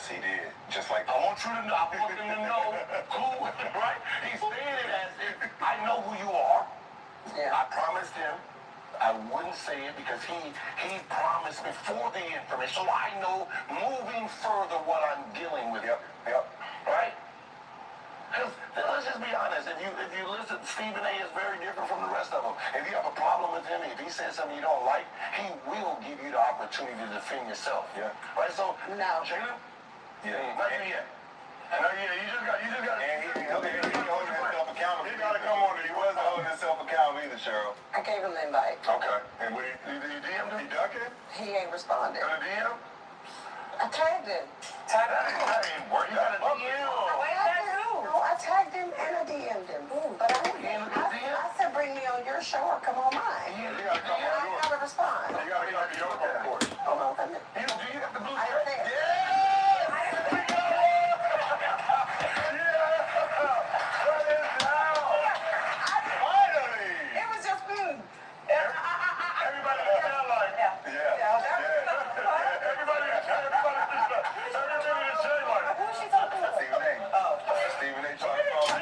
He did. Just like I want you to know, I want them to know who, right? He's saying it as if I know who you are. Yeah. I promised him I wouldn't say it because he promised me for the information. So I know moving further what I'm dealing with. Yep. Right? Because let's just be honest, if you listen, Stephen A. is very different from the rest of them. If you have a problem with him, if he says something you don't like, he will give you the opportunity to defend yourself. Yeah. Right? So, No. Jaylen? Yeah. Not you yet. No, yeah, you just got. And he holding himself accountable. He got to come on. He wasn't holding himself accountable either, Cheryl. I gave him the invite. Okay. And when he DM'd him, he ducking? He ain't responded. Got a DM? I tagged him. That ain't work. You got a DM. No, I tagged him and I DM'd him. But I said, bring me on your show or come on mine. You gotta come on I yours. gotta respond. You gotta come to your court. Hold on. Do you have the blue I shirt? think- It was just me. Everybody sound like Who's she talking to? Stephen A. tried to call me.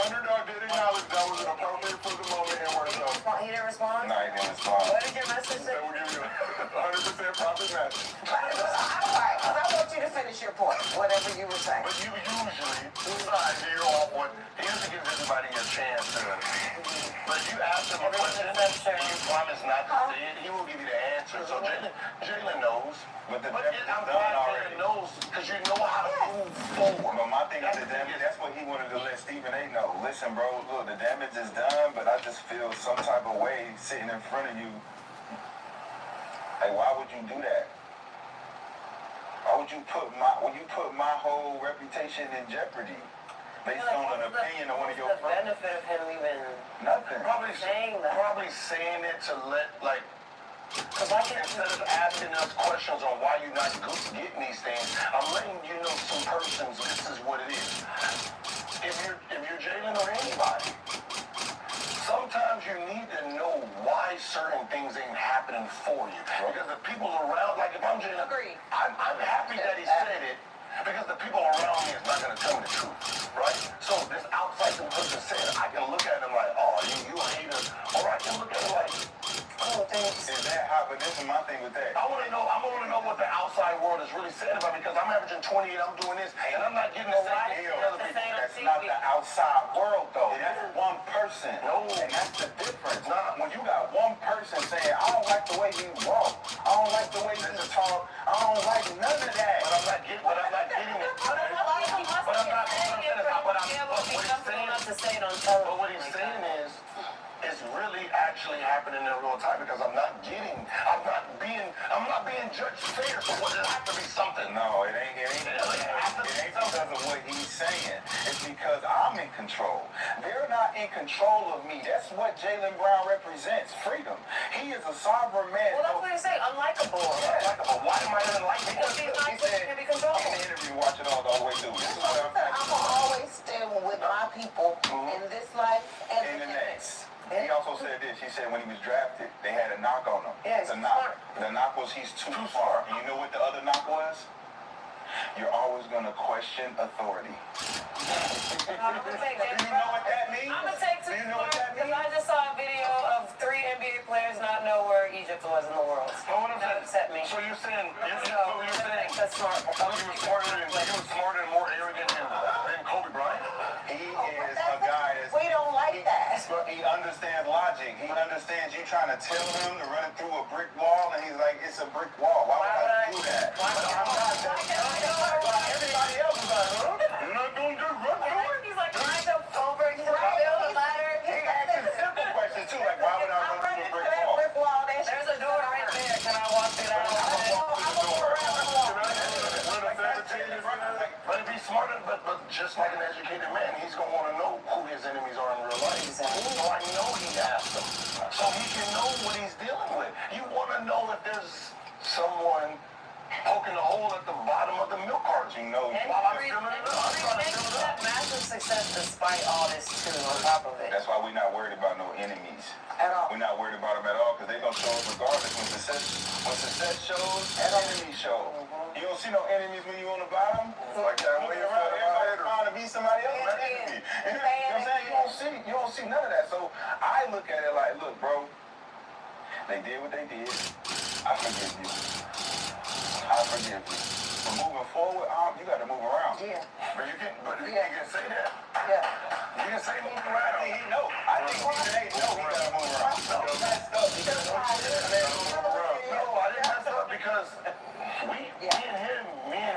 Underdog did acknowledge that was inappropriate for the moment and worked out. He didn't respond? No, he didn't respond. What did your message say? That will give you a 100% profit match. Alright, because I want you to finish your point, whatever you were saying. But you usually decide you're off one. He usually gives everybody a chance to. But if you ask him a question and you promise not to say it, he will give you the answer. So Jaylen knows. But the But damage is I'm done glad already. Jaylen knows because you know how to move forward. But my thing is the damage, that's what he wanted to let Stephen A. know. Listen, bro, look, the damage is done, but I just feel some type of way sitting in front of you. Like, why would you do that? Why would you put my whole reputation in jeopardy based on an opinion of one of your the friends? benefit of him even Nothing. Probably saying it to let, like, instead of asking us questions on why you're not getting these things, I'm letting you know some persons, this is what it is. If you're Jaylen or anybody, sometimes you need to know why certain things ain't happening for you. Because the people around, like if I'm Jaylen, Agreed. I'm happy that he said it because the people around me is not going to tell me the truth, right? So this outside person said, I can look at him like, oh, you a hater. Or I can look at him like, oh, thanks. Is that how? But this is my thing with that. I want to know what the outside world is really saying about me because I'm averaging 28, I'm doing this, and I'm not getting the same thing as other people. That's not the outside world, though. That's one person. No. And that's the difference. When you got one person saying, I don't like the way he walk, I don't like the way he talk, I don't like none of that. But I'm not getting it. But what he's saying is, it's really actually happening in real time because I'm not being judged fair. So what it have to be something? No, it ain't because of what he's saying. It's because I'm in control. They're not in control of me. That's what Jaylen Brown represents, freedom. He is a sovereign man. Well, that's what he say, unlikable. Unlikable. Why am I unlikable? Because he's not supposed to be controlled. In the interview, watch it all the way through. This is what I'm always stand with my people in this life and in the the next. He also said this. He said when he was drafted, they had a knock on him. Yeah, the knock. The knock was he's too far. And you know what the other knock was? You're always going to question authority. I'm gonna take Do you know what that means? I'm gonna take Do you know what that because means? I just saw a video of 3 NBA players not know where Egypt was in the world. That upset me. So you're saying That's smart. he was smarter and more arrogant than Kobe Bryant? He is a guy that's... We don't like that. He understands logic. He understands you trying to tell him to run through a brick wall, and he's like, it's a brick wall. Why would I do that? Everybody else is like, huh? You're not going to run through it? He's like trying to over, he's like build a ladder. He asking simple questions, too, like, why would I run through a brick wall? There's a door right there. Can I walk through that? But if he's smarter, but just like an educated man, he's going to want to know who his enemies are in real life. So I know he asked them. So he can know what he's dealing with. You want to know if there's someone poking a hole at the bottom of the milk carton. You know, And while I'm filling it up, I'm trying to fill it up. massive success despite all this too on top of it. that's why we're not worried about no enemies. At all. We're not worried about them at all because they're going to show up regardless. When success shows, enemies show. You don't see no enemies when you on the bottom. Like that way Everybody's trying to be somebody else's enemy. You know what I'm saying? You don't see none of that. So I look at it like, look, bro, they did what they did. I forgive you. I forgive you. But moving forward, you got to move around. Yeah. But you can say that. Yeah. You can say move around. I think he know. I think he know he got to move around. No, He messed up because no, I didn't mess up because me and him,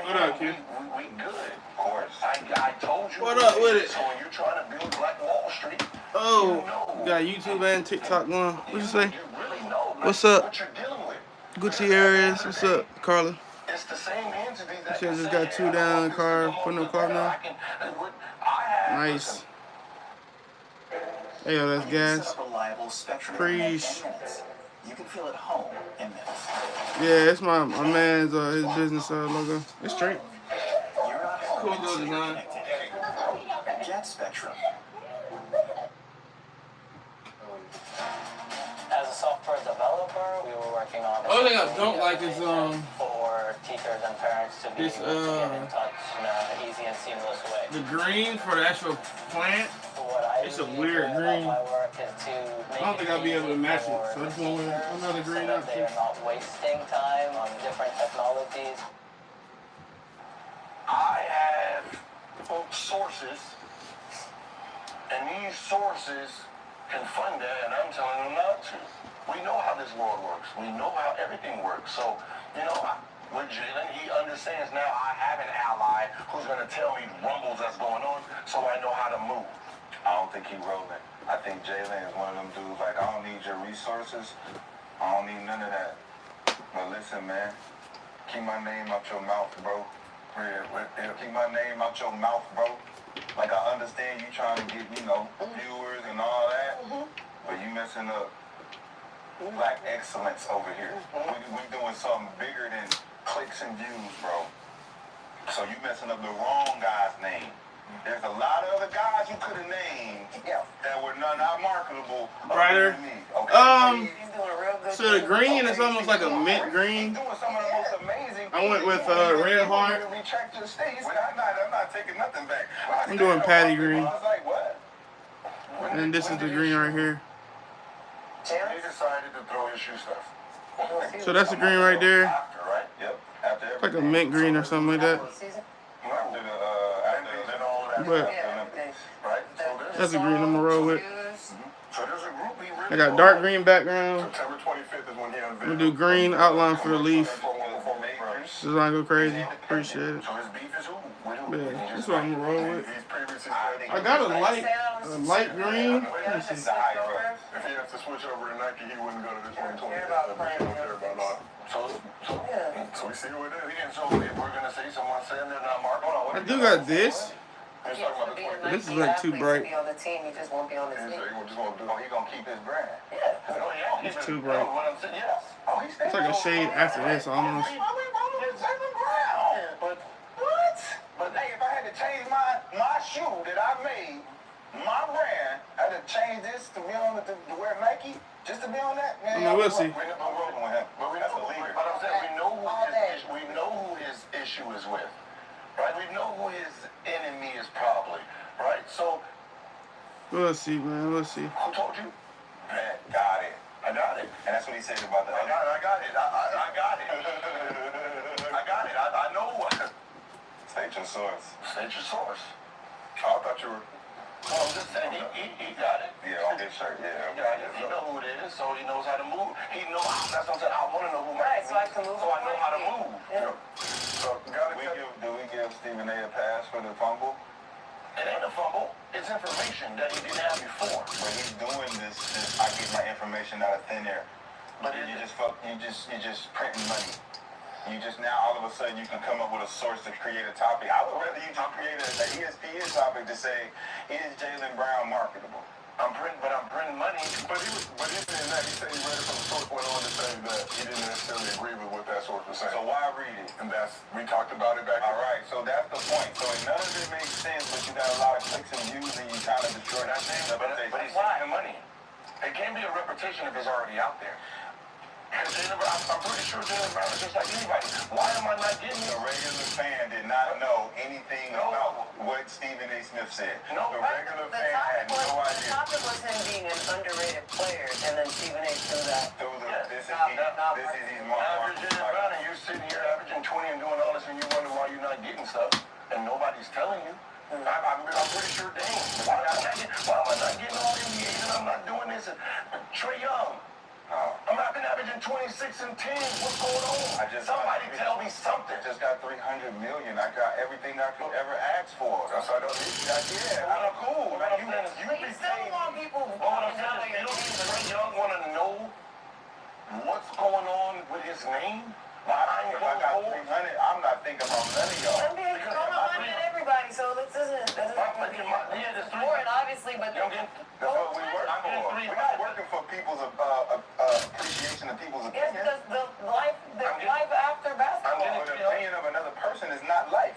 What up, kid? we good. Of course. I told you. What up with it? So when you're trying to build Black Wall Street, Oh, you you got YouTube and TikTok going. What you say? you really know What's up? what you're dealing with. Gutierrez, what's up, Carla? It's the same entity that Shit, can just say, got two "Hey, I down, want this car, to come putting on no car the now. Nice. Hey, yo, that's gas. Reliable Spectrum Preach. Internet in minutes. You can feel at home in minutes. Yeah, it's my man's his business logo. It's straight. You're not home Cool until little you're design. connected. Get Spectrum. As a software developer, we were working on Other thing I don't like is for teachers and parents to be this, able to get in touch in an easy and seamless way. the green for the actual plant. What I It's a usually weird do green. about my work is to make I don't think I'll be able to match it, for so I just want teachers another green so that option. they're not wasting time on different technologies. I have sources, and these sources can fund that, and I'm telling them not to. We know how this world works. We know how everything works. So, with Jaylen, he understands now I have an ally who's going to tell me rumbles that's going on, so I know how to move. I don't think he rolling. I think Jaylen is one of them dudes like, I don't need your resources. I don't need none of that. But listen, man, keep my name out your mouth, bro. Keep my name out your mouth, bro. Like, I understand you trying to get, viewers and all that, but you messing up Black excellence over here. We doing something bigger than clicks and views, bro. So you messing up the wrong guy's name. There's a lot of other guys you could have named that were not marketable. Brighter. Than me, okay? He's doing a real good So the job. green is almost like a mint green. He's doing some of the most amazing I went with, things. red heart. Retract your states. I'm not taking nothing back. I'm doing patty green. I was like, what? And then this is the green right here. He decided to throw his shoe stuff. So that's the green right there. After, right? Yep. After It's like a mint green or something like that. Season? After And all of that. But Yeah, everything. Right? So that's the green I'm gonna roll with. there's a group he really I got dark green background. September 25th is when he I'm unveiled. gonna do green outline for the leaf. makers. Design go crazy. Appreciate it. So his beef is who? With who? Yeah, that's what I'm gonna roll with. He's previously I got a light green. Let me see. It's a high road. if he has to switch over to Nike, he wouldn't go to the 2020. Care about He don't care about all. So we see who it is. So if we're gonna say someone saying they're not marketable, I do got this. he's talking about the 20. This is like too bright. He on the team, he just won't be on the He team. said he just won't do Oh, it. he gonna keep his brand. It's too bright. What I'm saying, yes. Oh, he's It's like a shade after this almost. But what? But hey, if I had to change my shoe that I made, my brand, I had to change this to be on to wear Nike, just to be on that. Man, I mean, we'll see. We're rolling with him. But That's a leader. But I'm saying we know who his issue is with, right? We know who his enemy is probably, right? So We'll see, man. We'll see. who told you? Man, got it. I got it. And that's what he said about the I other. got it. I got it. I got it. I know. State your source. State your source. I thought you were. Well, I'm just saying he got it. Yeah, on his shirt. Yeah. He got it. He know who it is, so he knows how to move. He knows. That's what I'm saying. I want to know who Right, so I can move So I know how to move. Yeah. So Do we give Stephen A. pass for the fumble? it ain't a fumble. It's information that he didn't have before. But he's doing this I get my information out of thin air. But You just printing money. You just now all of a sudden you can come up with a source to create a topic. I would rather you just create an ESPN topic to say, is Jaylen Brown marketable? I'm printing money. But even in that, he said he read it from the source, went on to say that he didn't necessarily agree with what that source was saying. So why read it? And we talked about it back. All right, so that's the point. So none of it makes sense, but you got a lot of clicks and views and you trying to destroy that thing. But he's taking the money. It can't be a repetition if it's already out there. I'm pretty sure Jaylen Brown is just like anybody. Why am not getting The it. regular fan did not know anything about what Stephen A. Smith said. No, the right? regular The fan had topic no was, the idea. topic was him being an underrated player, and then Stephen A. threw that. This is his Averaging and running, you're sitting here averaging 20 and doing all this, and you wonder why you're not getting stuff, and nobody's telling you. I'm pretty sure they ain't. Why am I not getting all NBAs and I'm not doing this? Trae Young. I'm not been averaging 26 and 10. What's going on? Somebody tell me something. I just got $300 million. I got everything I could ever ask for. So I don't need that. Yeah, I'm cool. What I'm saying is, you But be you still saying, want people what I'm out of saying your is, team. Trae Young want to know what's going on with his name behind If I got closed 300, doors. I'm not thinking about none of y'all. NBA throwing money at everybody, so this isn't important, obviously, but That's what we work for. We're not working for people's appreciation of people's yes, opinion. because the life after basketball. But the opinion of another person is not life.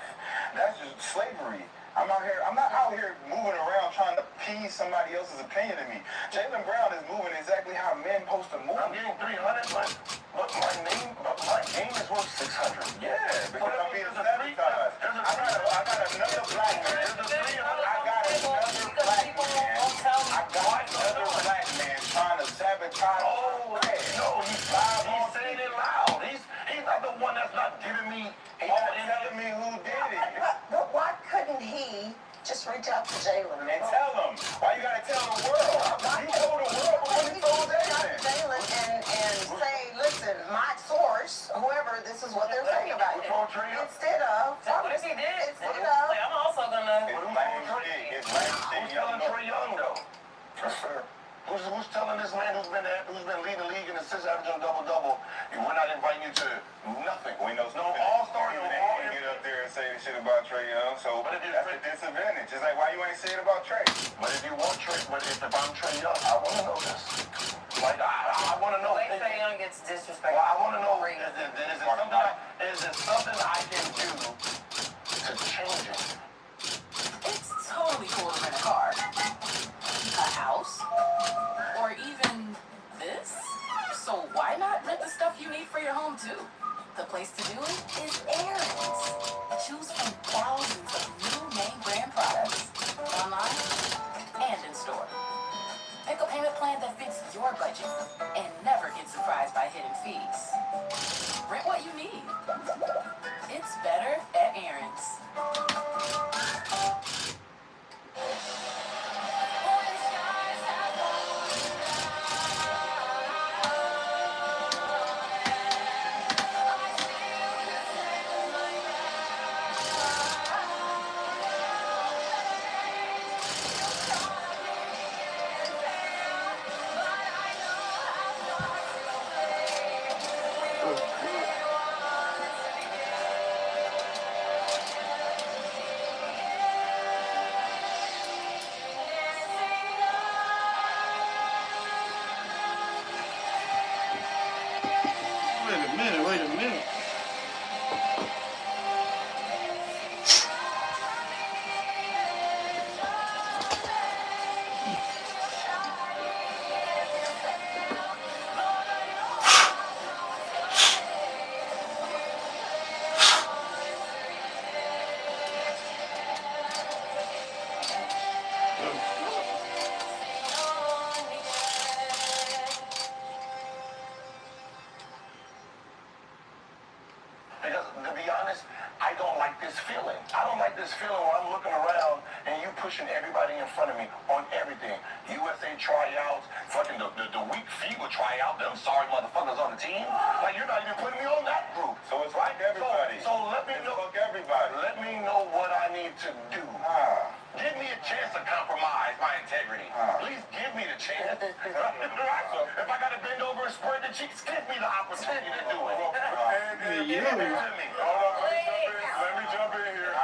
That's just slavery. I'm not out here moving around trying to appease somebody else's opinion of me. Jaylen Brown is moving exactly how men supposed to move. I'm getting 300, but my game is worth 600. Yeah, because I'm being sabotaged. I got another black man. I got another black man trying to sabotage. Oh, no, he's saying it loud. He's not the one that's not giving me He's all not telling me who did it. But why couldn't he just reach out to Jaylen? And tell him. Why you gotta tell the world? You told the world before you told Jaylen. And say, listen, my source, whoever, this is what they're saying about you. Instead of, What if he did? instead of, Like, I'm also gonna. It's lame shit. It's lame shit. Who's telling Trae Young though? That's fair. Who's telling this man who's been leading the league in assists, averaging double-double, we're not inviting you to nothing. We know no all-star, no They all can't get up there and say the shit about Trae Young, so But if that's a disadvantage. It's like, why you ain't say it about Trae? But if you want Trae, if I'm Trae Young, I want to know this. Like, I want to know. The way Trae Young gets disrespected. Well, I want to know, is it something I can do to change it? It's totally cool to rent a car, a house, or even this. So why not rent the stuff you need for your home too? The place to do it is Aaron's. Choose from thousands of new name brand products, online and in store. Pick a payment plan that fits your budget and never get surprised by hidden fees. Rent what you need. It's better at Aaron's. Wait a minute. Because, to be honest, I don't like this feeling. I don't like this feeling where I'm looking around and you pushing everybody in front of me on everything. USA tryouts, fucking the weak feet will try out them sorry motherfuckers on the team. Like, you're not even putting me on that group. So it's like everybody. So let me know. Fuck everybody. Let me know what I need to do. Give me a chance to compromise my integrity. Please give me the chance. If I gotta bend over and spread the cheeks, give me the opportunity to do it. Give it to me. Hold on, let me jump in here.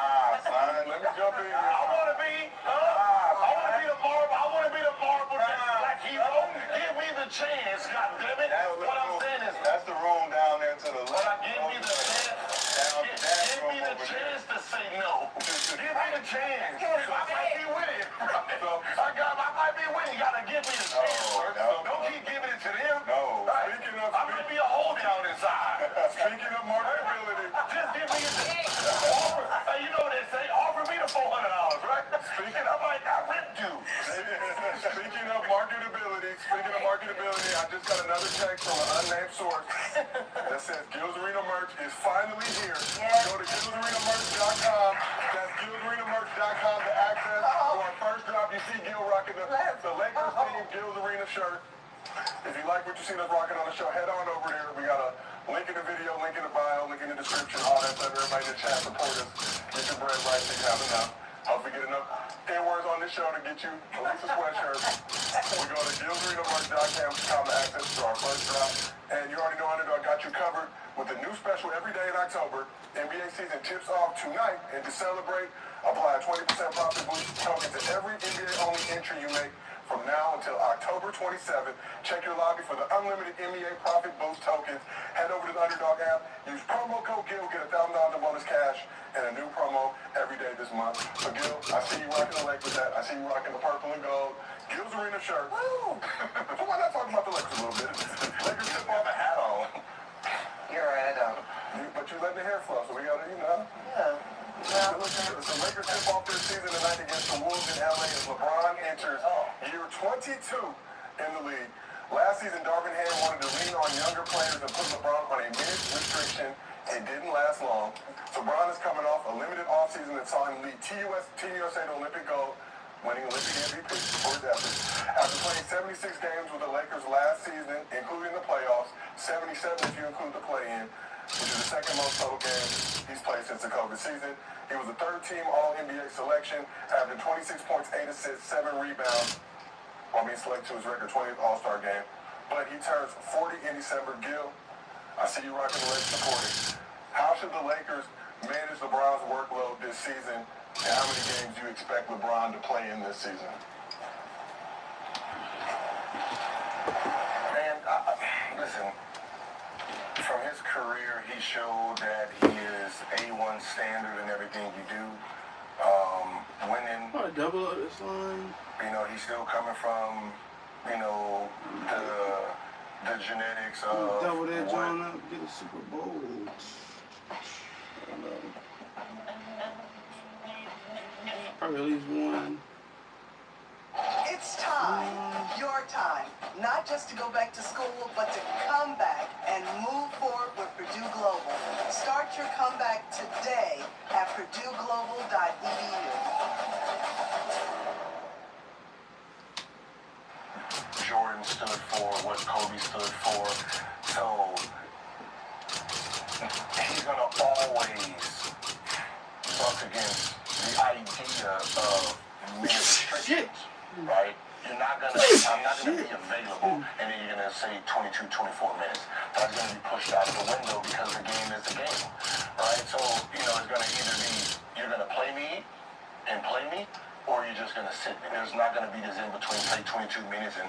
Son, let me jump in here. I wanna be the marble. I wanna be the marble black hero. Give me the chance, goddammit. What I'm saying is, That's the room down there to the left. give me the chance. Give me the chance to say no. Give me the chance. I might be with it. I might be with it. You gotta give me the chance. Don't keep giving it to them. No. I might be a holdout inside. Speaking of marketability. Just give just got another text from an unnamed source that says Gil's Arena merch is finally here. Yes. Go to GilsArenaMerch.com. That's GilsArenaMerch.com to access to our first drop. You see Gil rocking the Lakers team Gil's Arena shirt. If you like what you see us rocking on the show, head on over there. We got a link in the video, link in the bio, link in the description, all that stuff. Everybody in the chat, support us. Get your bread right so you have enough. Hopefully get enough N-words on this show to get you at least a sweatshirt. We go to GilsArenaMerch.com to access to our first drop. And you already know Underdog got you covered with a new special every day in October. NBA season tips off tonight. And to celebrate, apply a 20% profit boost token to every NBA-only entry you make from now until October 27th. Check your lobby for the unlimited NBA profit boost tokens. Head over to the Underdog app. Use promo code GIL. Get $1,000 in bonus cash and a new promo every day this month. So Gil, I see you rocking the Lakers hat. I see you rocking the purple and gold Gil's Arena shirt. Woo! So why not talk about the Lakers a little bit? Lakers just have a hat on. You're right, I don't. But you letting the hair flow, so we gotta, Yeah. So Lakers tip off their season tonight against the Wolves in LA as LeBron enters year 22 in the league. Last season, Darvin Ham wanted to lean on younger players and put LeBron on a minutes restriction. It didn't last long. So Bron is coming off a limited offseason that saw him lead Team USA to Olympic gold, winning Olympic MVP for his efforts. After playing 76 games with the Lakers last season, including the playoffs, 77 if you include the play-in, which is the second most total games he's played since the COVID season. He was a third-team All-NBA selection, averaging 26 points, 8 assists, 7 rebounds, while being selected to his record 20th All-Star game. But he turns 40 in December. Gil, I see you rocking the Lakers supporting. How should the Lakers manage LeBron's workload this season, and how many games do you expect LeBron to play in this season? Man, listen, from his career, he showed that he is A1 standard in everything you do. Winning. Double up this line. He's still coming from, the genetics of Double that joint up, get a Super Bowl. Probably at least one. It's time, your time, not just to go back to school, but to come back and move forward with Purdue Global. Start your comeback today at purdueglobal.edu. Jordan stood for, what Kobe stood for. So he's going to always buck against the idea of minute restrictions, right? I'm not going to be available, and then you're going to say 22, 24 minutes. That's going to be pushed out of the window because the game is the game, right? So, it's going to either be you're going to play me, or you're just going to sit me. There's not going to be this in-between, play 22 minutes, and,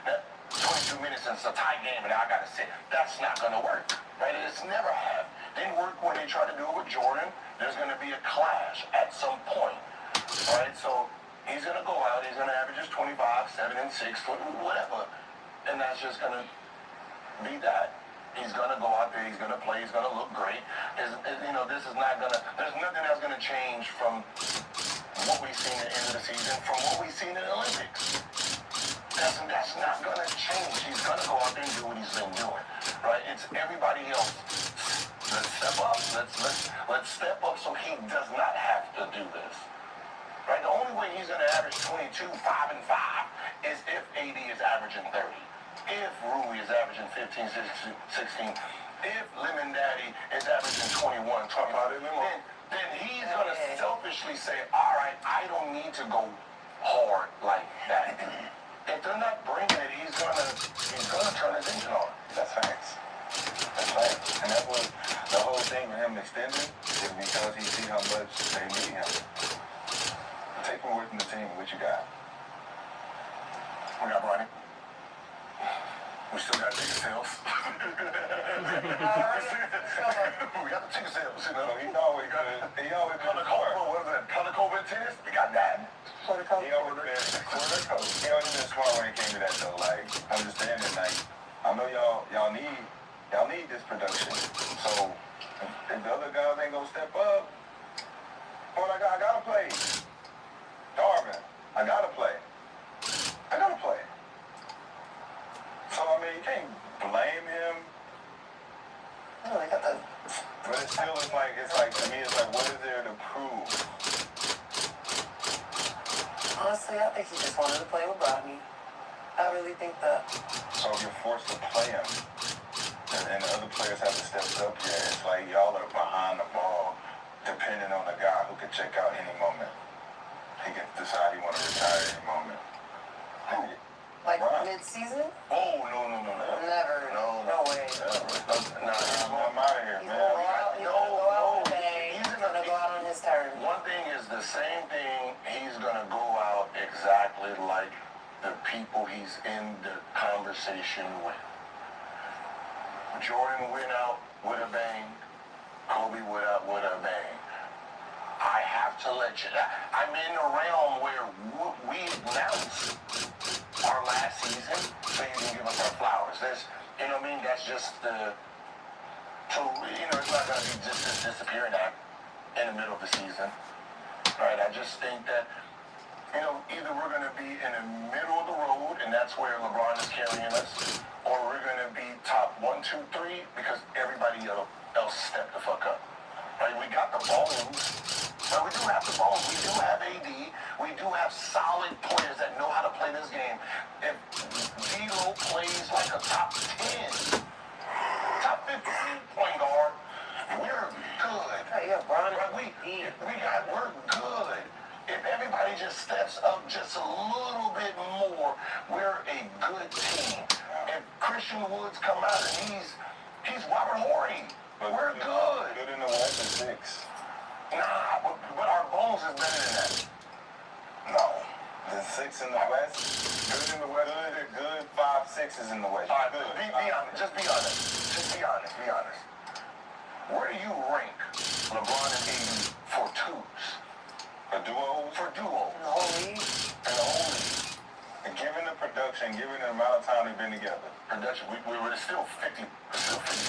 that 22 minutes and it's a tie game, and I got to sit. That's not going to work, right? It's never have. Didn't work when they tried to do it with Jordan. There's going to be a clash at some point, right? So he's going to go out, he's going to average his 25, 7 and 6, whatever, and that's just going to be that. He's going to go out there, he's going to play, he's going to look great. This is not going to, there's nothing that's going to change from what we've seen at the end of the season, from what we've seen in the Olympics. That's not going to change. He's going to go out there and do what he's been doing, right? It's everybody else. Let's step up. Let's step up so he does not have to do this, right? The only way he's going to average 22, 5 and 5 is if AD is averaging 30. If Rui is averaging 15, 16, if Lemon Daddy is averaging 21, 25, then he's going to selfishly say, all right, I don't need to go hard like that. If they're not bringing it, he's gonna turn his engine on. That's facts. That's facts. And that was the whole thing with him extending is because he see how much they need him. Take him away from the team. What you got? We got Bronny. We still got ticket sales. We got the ticket sales. He's always good. He always good. What is that? Color COVID tennis? We got that. He always been He always been smart when it came to that though. Like understanding, like I know y'all need this production. So if the other guys ain't gonna step up, well, I gotta play. Darvin, I gotta play. So I mean, feel it's like to me, it's like, what is there to prove? Honestly, I think he just wanted to play with Rodney. I really think that. So if you're forced to play him, and the other players have to step up here, it's like y'all are behind the ball, depending on the guy who could check out any moment. He can decide he want to retire any moment. Like Right. mid-season? Oh, no. Never. No way. Nah, I'm out of here, He's man. gonna go out. He's gonna go out with a bang. He's He's gonna go out on his terms. One thing is the same thing. He's gonna go out exactly like the people he's in the conversation with. Jordan went out with a bang. Kobe went out with a bang. I have to let you. I'm in a realm where we announced our last season, so you can give us our flowers. There's, you know what I mean? That's just the. So, you know, it's not going to be just this disappearing act in the middle of the season. Right? I just think that, you know, either we're going to be in the middle of the road, and that's where LeBron is carrying us, or we're going to be top 1, 2, 3 because everybody else stepped the fuck up. Right? We got the bones. Right? We do have the bones. We do have AD. We do have solid players that know how to play this game. If D-Lo plays like a top 10, top 15 point guard, we're good. Yeah, Bron. Right? We're good. If everybody just steps up just a little bit more, we're a good team. If Christian Woods come out and he's Robert Horry, we're good. Good in the West is 6. Nah, but our bones is better than that. No. The 6 in the West. Good in the West. Good 5, 6 is in the West. All right, Good. be honest. Just be honest. Be honest. Where do you rank LeBron and AD for twos? For duos? For duos. In the whole league? In the whole league. Given the production, given the amount of time they've been together. Production, we were still 50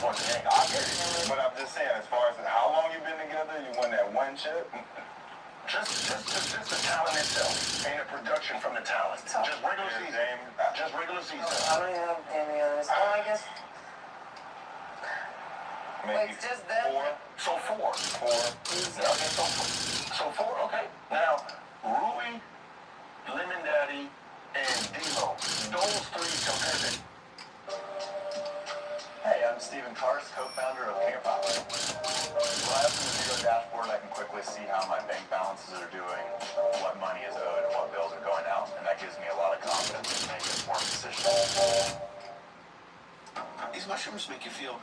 points a game. I get it. But I'm just saying, as far as how long you've been together, you won that one chip. Just the talent itself, and the production from the talent. Just regular season. Just regular season. I don't even have any others. Oh, I guess. Maybe Like, just that? 4. So 4. 4. Okay, so 4, okay. Now, Rui, Lemon Daddy, and D-Lo. Those 3 compared to... Hey, I'm Stephen Kars, co-founder of Campout. When I open the Zero dashboard, I can quickly see how my bank balances are doing, what money is owed, and what bills are going out, and that gives me a lot of confidence to make informed decisions. These mushrooms make you feel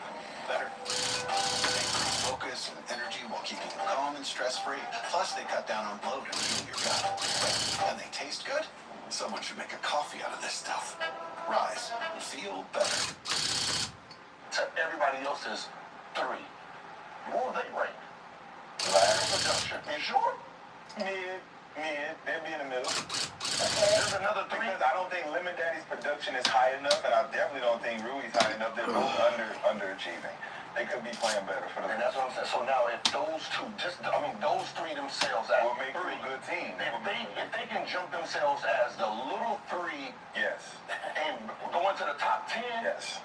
better. They increase focus and energy while keeping you calm and stress-free. Plus, they cut down on bloat and heal your gut. And they taste good. Someone should make a coffee out of this stuff. Rise and feel better. To everybody else's 3. What will they rate? Last production. You sure? Mid. They'd be in the middle. There's another 3. Because I don't think Lemon Daddy's production is high enough, and I definitely don't think Rui's high enough. They're both underachieving. They could be playing better for the. And that's what I'm saying. So now, if those 2, those 3 themselves as will make you 3, a good team. if they can jump themselves as the little 3 Yes. and go into the top 10, Yes.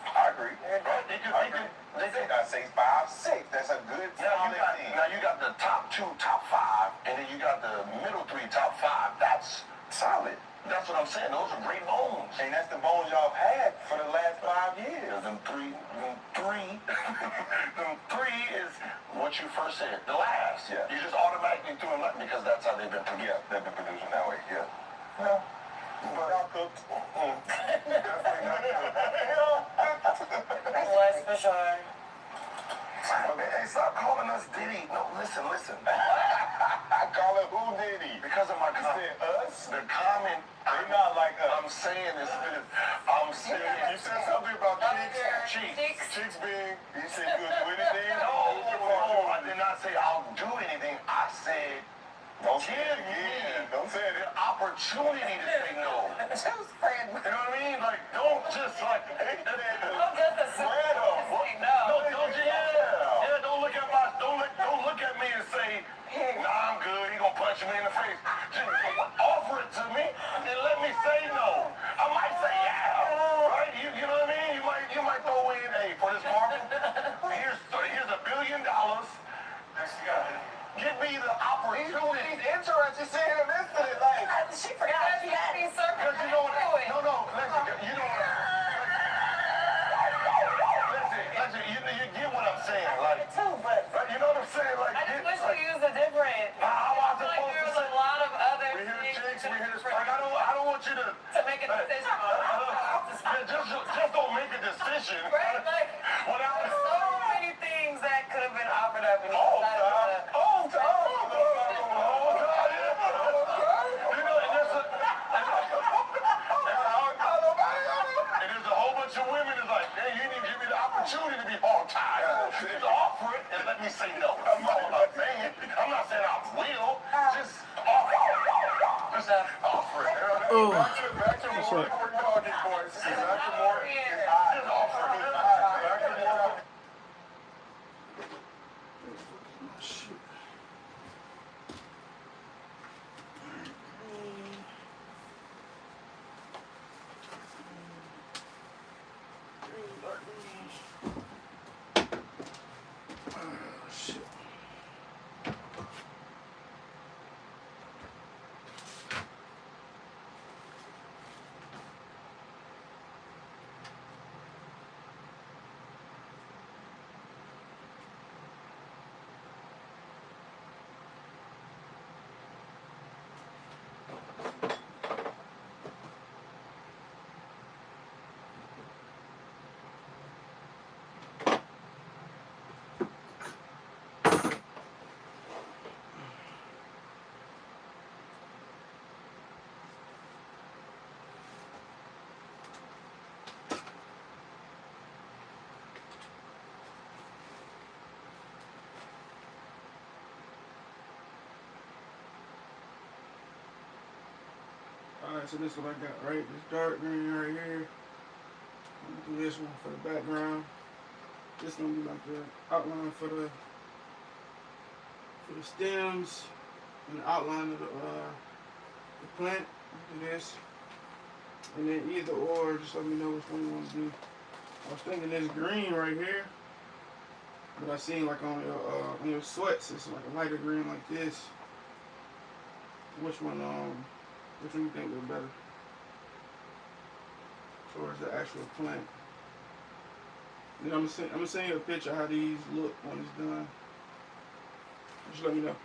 I agree. right? They could. I say 5, 6. That's a good solid team. Now you got the top 2, top 5, and then you got the middle 3, top 5. That's Solid. That's what I'm saying. Those are great bones. And that's the bones y'all have had for the last 5 years. Them three is what you first said. The last. Yeah. You just automatically threw them up because that's how they've been produced. Yeah, they've been producing that way. Yeah. Yeah. But y'all cooked. Was for sure. Hey, stop calling us Diddy. No, listen. I call it who Diddy? Because of my You comment. said us? The comment. They not like us. I'm saying this. I'm saying. You said something about Cheeks. Cheeks being. You said you would do anything? No, I did not say I'll do anything. I said Don't say it again. Don't say the it. opportunity to say no. Who's friend? You know what I mean? Like, don't just like. I'm just a No, don't look at me and say, nah, I'm good. He gonna punch me in the face. Just offer it to me and let me say no. I might say yeah, right? You know what I mean? You might throw in, hey, for this market, here's $1 billion. Give me the opportunity. He's interested, seeing him instantly, like. She forgot. She had me circling. Because you know what? No, listen, you know what? Listen, you get what I'm saying, like. Too, but You know what I'm saying, like. I just wish we used a different. How I am I feel like supposed there's to a lot of other We hear things chicks, we hear to like I don't want you to make a decision on. just don't make a decision. Right, like Without there's so many things that could have been offered up and you all decided time. to. You know, and there's a whole bunch of women is like, hey, you didn't give me the opportunity to be all time. Just offer it and let me say no. That's all I'm not saying. I'm not saying I will. Just offer it. Just offer it. Back to more talking points. Back to more. Just offer it. Back to more. Shit. Oh, shit. Alright, so this is what I got, right? This dark green right here. I'm gonna do this one for the background. This is gonna be like the outline for the stems and the outline of the plant. Do this. And then either or, just let me know which one you want to do. I was thinking this green right here, but I seen like on your sweats, it's like a lighter green like this. Which one you think would be better? Towards the actual plant. Then I'm gonna send you a picture of how these look when it's done. Just let me know.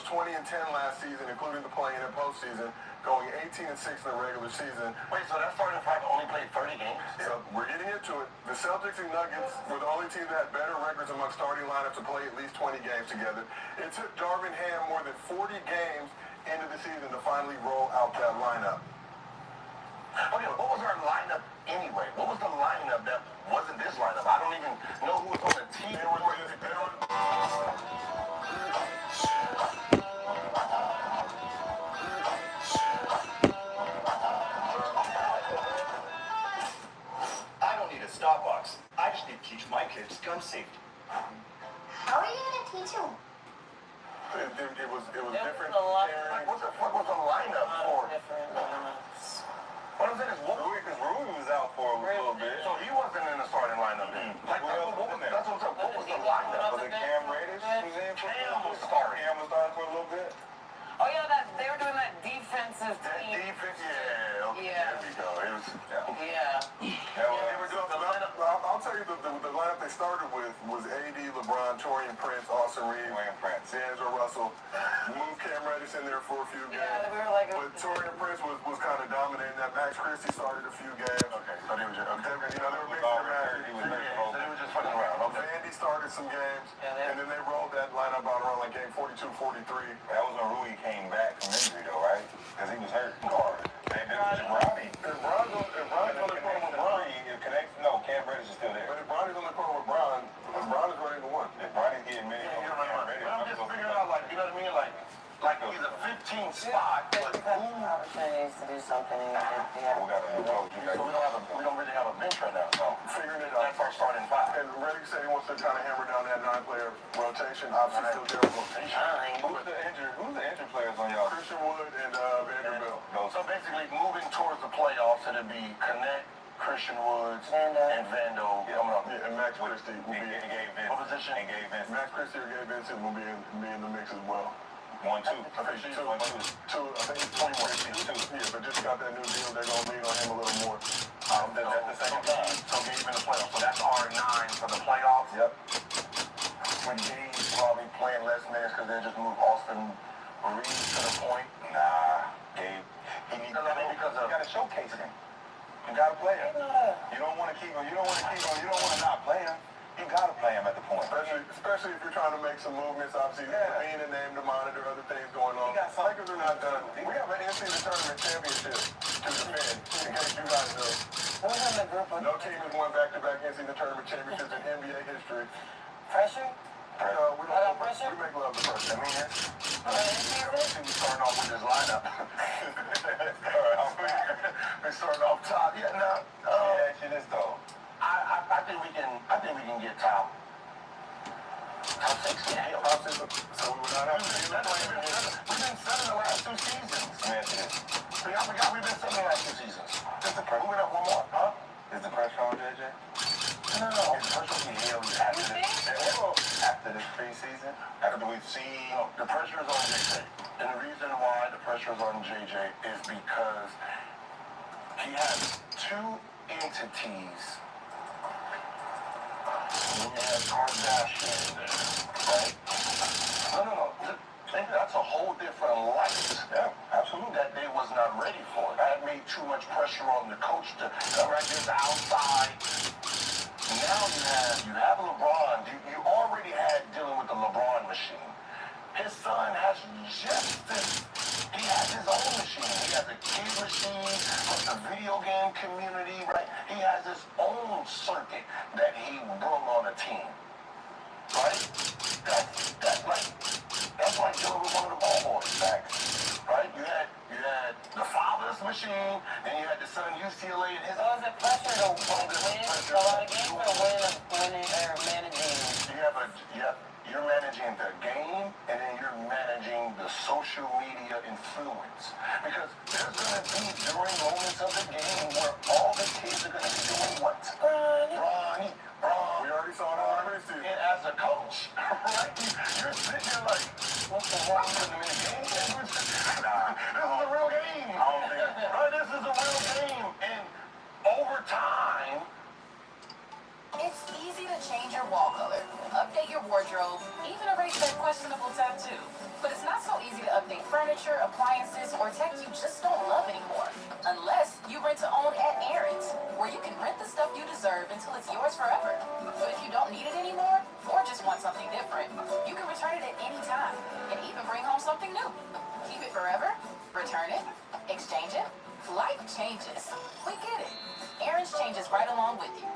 was 20-10 last season, including the play-in and postseason, going 18-6 in the regular season. Wait, so that starting five only played 30 games? So we're getting into it. The Celtics and Nuggets were the only team that had better records among starting lineups to play at least 20 games together. It took Darvin Ham more than 40 games into the season to finally roll out that lineup. Okay, what was our lineup anyway? What was the lineup that wasn't this lineup? I don't even know who was on the team. I don't need a stop box. I just need to teach my kids gun safety. How are you going to teach them? It was different. a lot. Pairing. What the fuck was the lineup for? Different lineups. What I'm saying is, Because Rui was out for a little bit. so he wasn't in the starting lineup then? Like, Who else was in there? that's what I'm saying. What was the lineup? Was it Cam Reddish was in for Cam was starting. Cam was starting for a little bit. Oh yeah, that they were doing that defensive That team. defense, yeah. Okay, Yeah. there we go. It was, Yeah. they were doing the lineup. I'll tell you the lineup they started with was AD, LeBron, Torian Prince, Austin Reeves, D'Angelo Russell. Moved Cam Reddish in there for a few games. Yeah, we were like. But Torian Prince was kind of dominating that. Max Christie started a few games. Okay, so they were just, They were mixing all and matching. he was so they were just fucking around. Okay. Vandy started some games, Yeah, and then they rolled that lineup out around like game 42, 43. That was when Rui came back from injury though, right? Because he was hurt. They did Brownie. If Bron's on the court with Bron, No, Cam Reddish is still there. but if Bron is on the court with Bron, Bron is running the one. If Bronny's getting many, But I'm just figuring out, like, you know what I mean? Like he's a 15 spot, but We've had opportunities to do something. we got a new coach. so we don't really have a bench right now. So Figuring it that's out. our starting five. And Redick said he wants to kind of hammer down that 9-player rotation. Obviously, still there rotation. Who's the injured players on y'all? Christian Wood and Vanderbilt. So basically, moving towards the playoffs, it'd be Connect, Christian Woods, Vando. and Vando coming up. Yeah, and Max Christie will be And Gabe Vincent. What position? And Gabe Vincent. Max Christie or Gabe Vincent will be in the mix as well. 1-2. I think she's 2. I think he's 20 more. Yeah, but just got that new deal. They're gonna lean on him a little more. That's the second time. So Gabe in the playoffs. So that's R9 for the playoffs. Yep. When Gabe's probably playing less minutes because they just moved Austin Reeves to the point. Nah, Gabe. You gotta showcase him. You gotta play him. You don't want to keep him. You don't want to not play him. You gotta play him at the point. Especially if you're trying to make some movements. Obviously, being a name to monitor other things going on. He got some- Lakers are not done. We have an NCAA tournament championship to defend. In case you guys know, Who was in the group with no team has won back-to-back NCAA tournament championships in NBA history. pressure? We make love to pressure. I mean, In season? he's starting off with his lineup. We're starting off top. Yeah, no. Yeah, shit is though. I think we can get top 6. Yeah, hell. So we would not have to be in the play. We've been 7 the last 2 seasons. Man, shit is. I forgot we've been 7 the last 2 seasons. Moving up one more, huh? Is the pressure on JJ? No. It's first one After this preseason? After we've seen the pressure is on JJ. And the reason why the pressure is on JJ is because he has 2 entities. He has Kardashian in there, right? No. That's a whole different life. Yeah, absolutely. That they was not ready for. That made too much pressure on the coach to come right there to outside. Now you have LeBron. You already had dealing with the LeBron machine. His son has just this. He has his own machine. He has a kid machine with the video game community, right? He has his own circuit that he brought on a team, right? That's like dealing with one of the ball boys back, right? You had the father's machine, and you had the son UCLA and his. So is it pressure to win a lot of games or winning or managing? You're managing the game, and then you're managing the social media influence. Because there's going to be during moments of the game where all the kids are going to be doing what? Bronny. We already saw it on the preseason. And as a coach, right? You're sitting there like, what's the wrong with them in the game? This is a real game. Right? This is a real game. And over time, It's easy to change your wall color, update your your wardrobe, even erase that questionable tattoo. But it's not so easy to update furniture, appliances, or tech you just don't love anymore. Unless you rent to own at Aaron's, where you can rent the stuff you deserve until it's yours forever. But if you don't need it anymore, or just want something different, you can return it at any time, and even bring home something new. Keep it forever, return it, exchange it. Life changes. We get it. Aaron's changes right along with you.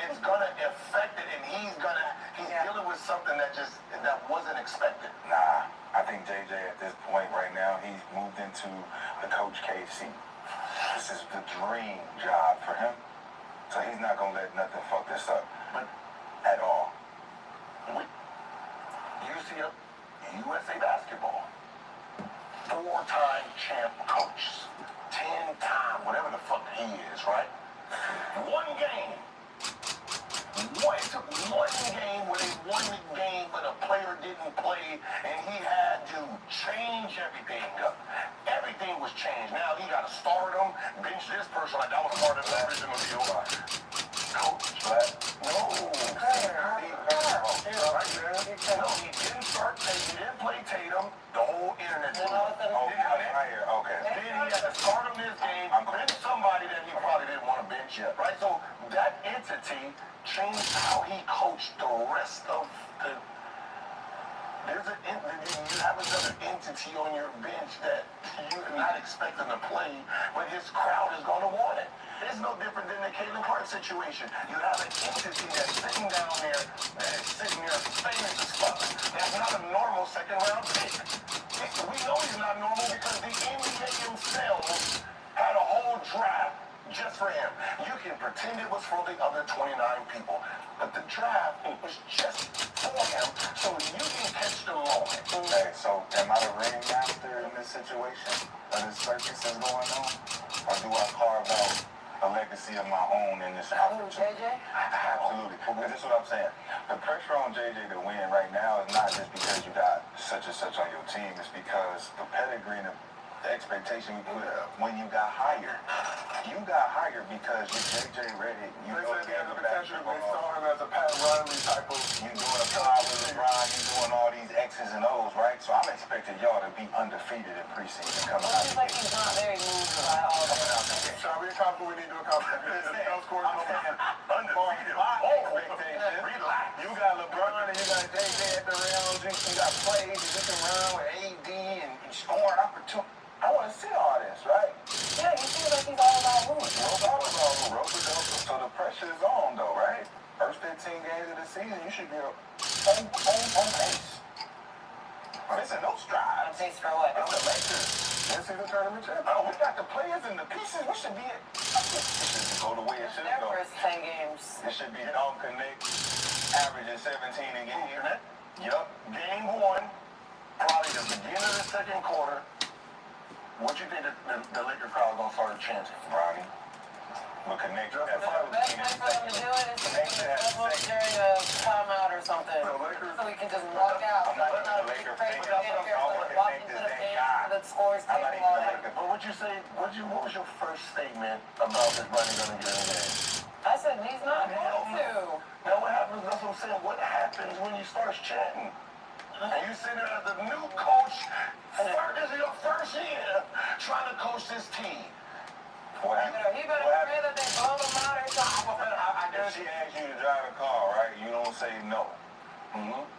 It's gonna affect it, and he's dealing with something that wasn't expected. Nah, I think JJ at this point right now, he's moved into the Coach KC. This is the dream job for him. So he's not gonna let nothing fuck this up. But at all. UCF, USA basketball, 4-time champ coach, 10-time, whatever the fuck he is, right? One game. It took one game where they won the game, but a player didn't play, and he had to change everything up. Everything was changed. Now he got to start him, bench this person. Like that was part of the original deal. Coach, no. He didn't start Tatum. He didn't play Tatum. The whole internet. Okay. Then he had to start him this game, bench somebody that he probably didn't want to bench yet, right? So that entity changed how he coached the rest of the. You have another entity on your bench that you're not expecting to play, but his crowd is going to want it. It's no different than the Caitlin Clark situation. You have an entity that's sitting down there that is sitting there famous as fuck. That's not a normal second-round pick. We know he's not normal because the NBA themselves had a whole draft just for him. You can pretend it was for the other 29 people, but the draft was just for him, so you can catch the moment. Hey, so am I the ringmaster in this situation? Or this circus that's going on? Or do I carve out a legacy of my own in this opportunity? JJ? Absolutely. Because this is what I'm saying. The pressure on JJ to win right now is not just because you got such and such on your team. It's because the pedigree and the expectation we put up when you got hired. You got hired because you're JJ Redick. You know the other basketball. They saw him as a Pat Riley type of. You doing a pod with LeBron. You doing all these X's and O's, right? So I'm expecting y'all to be undefeated in preseason coming out. Seems like he's not very moved by all that. Shall we accomplish what we need to accomplish? Undefeated. Relax. You got LeBron and you got JJ at the rounds. You got plays and you can run with AD and scoring opportunity. I want to see all this, right? Yeah, he seems like he's all about moving. So the pressure is on, though, right? First 15 games of the season, you should be on pace. Missing no strides. On pace for what? It's the Lakers. This is the tournament champion. Oh, we got the players and the pieces. We should be at. It should go the way it should Their go. first 10 games. It should be Dom Connect, averaging 17 a game. Yup. Game 1, probably the beginning of the second quarter. What you think the Laker crowd gonna start chanting? Ronnie. But Connect. The best way for them to do it is to do it during a timeout or something. So we can just walk out. I'm not even a Laker fan. Walk into the game for the scores table all night. But what you say? What was your first statement about this money gonna get in the game? I said he's not going to. Now what happens? That's what I'm saying. What happens when you start chanting? And you sitting there as the new coach, this is your first year trying to coach this team. He better pray that they blow him out or something. I guess she asked you to drive a car, right? You don't say no.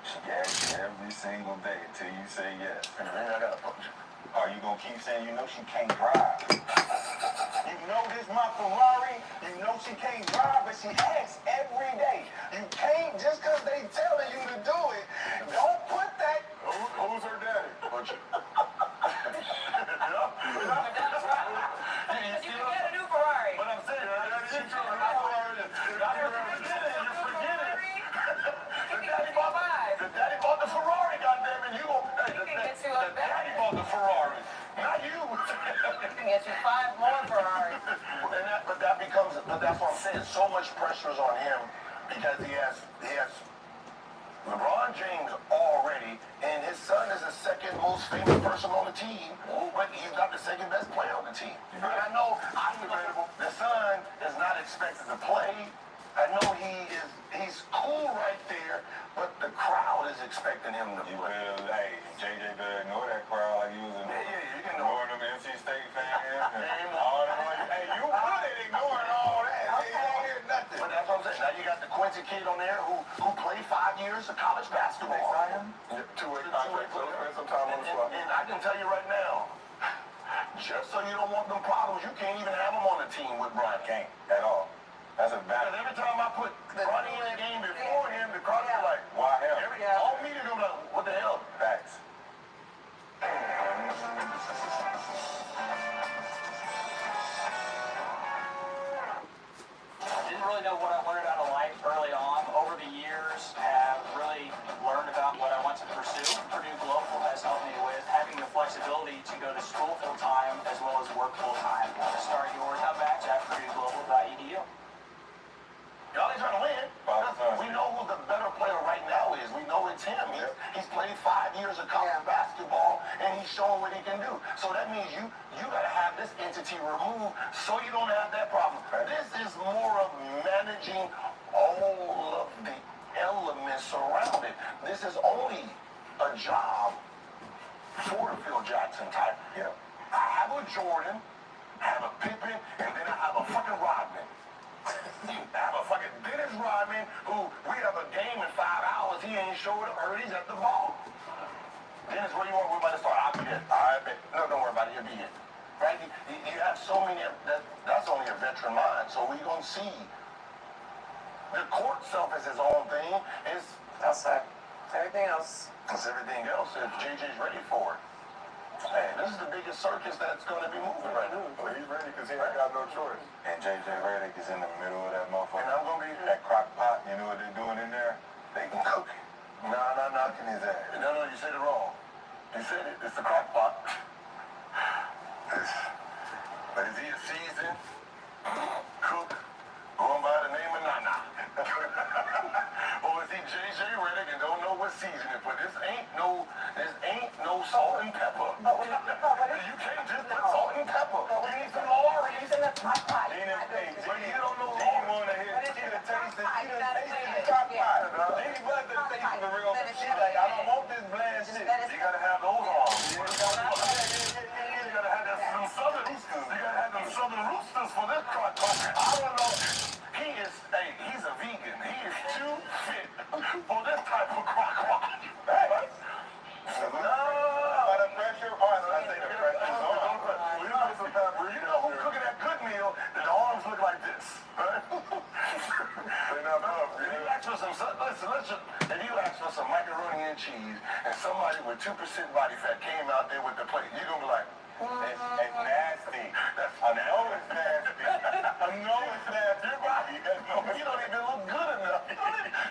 She asks you every single day until you say yes. And then I got a punch. Are you gonna keep saying you know she can't drive? You know this my Ferrari. You know she can't drive, but she asks every day. You can't just cause they telling you to do it. Don't put that. Who's her daddy? Punch it. You can get a new Ferrari. But I'm saying, you forget it. The daddy bought the Ferrari, goddammit. You can get you a the daddy bought the Ferrari, not you. He can get you 5 more Ferraris. But that's what I'm saying. So much pressure is on him because he has LeBron James already, and his son is the second most famous person on the team, but he's not the second best player on the team. I know the son is not expected to play. I know he's cool right there, but the crowd is expecting him to play. Hey, JJ better ignore that crowd like you was you can ignoring them NC State fans. All them, hey, you good at ignoring all that. You ain't hear nothing. But that's what I'm saying. Now you got the Quincy kid on there who played 5 years of college basketball. They signed him? Two-way contract, so spend some time on the spot. And I can tell you right now, just so you don't want them problems, you can't even have them on the team with Brian. Can't at all. That's a bad. Because every time I put Bronny in the game before him, the crowd are like, why him? All media do like, what the hell? Facts. Didn't really know what I wanted out of life early on. Over the years, have really learned about what I want to pursue. Purdue Global has helped me with having the flexibility to go to school full-time as well as work full-time. Start your cutbacks at purdueglobal.edu. Y'all ain't trying to win. We know who the better player right now is. We know it's him. He's played 5 years of college basketball, and he's showing what he can do. So that means you got to have this entity removed so you don't have that problem. This is more of managing all of the elements around it. This is only a job for the Phil Jackson type. I have a Jordan, I have a Pippen, and then I have a fucking Rodman. I have a fucking Dennis Rodman who we have a game in 5 hours. He ain't showed up early. He's at the ball. Dennis, where you want? We're about to start. I'll be here. All right, no, don't worry about it. He'll be here. Right? You have so many. That's only a veteran mind. So we're gonna see. The court itself is his own thing. That's everything else. It's everything else. If JJ's ready for it. Hey, this is the biggest circus that's going to be moving right now. Well, he's ready because he ain't got no choice. And JJ Redick is in the middle of that motherfucker. And I'm going to be that crock pot. You know what they're doing in there? They can cook it. Not knocking his ass. No, you said it wrong. You said it. It's the crock pot. But is he a seasoned cook going by the name of Nana? Or is he JJ Redick and don't know what season it put? This ain't no salt and pepper. You can't just put salt and pepper. You need some Lori. He's in the crock pot. But you don't know He want to hear the taste of the crock pot. He want the taste of the real. She like, I don't want this bland shit. You gotta have those arms. You gotta have them southern roosters. You gotta have them southern roosters for this crock pot. I don't know. He's a vegan. He is too fit for this type of crock pot. The pressure on. I say the pressure on. You know who's cooking that good meal? The arms look like this. Right? They're not puffed. If you ask for some macaroni and cheese, and somebody with 2% body fat came out there with the plate, you're gonna be like, it's nasty. I know it's nasty. I know it's nasty. You don't even look good enough.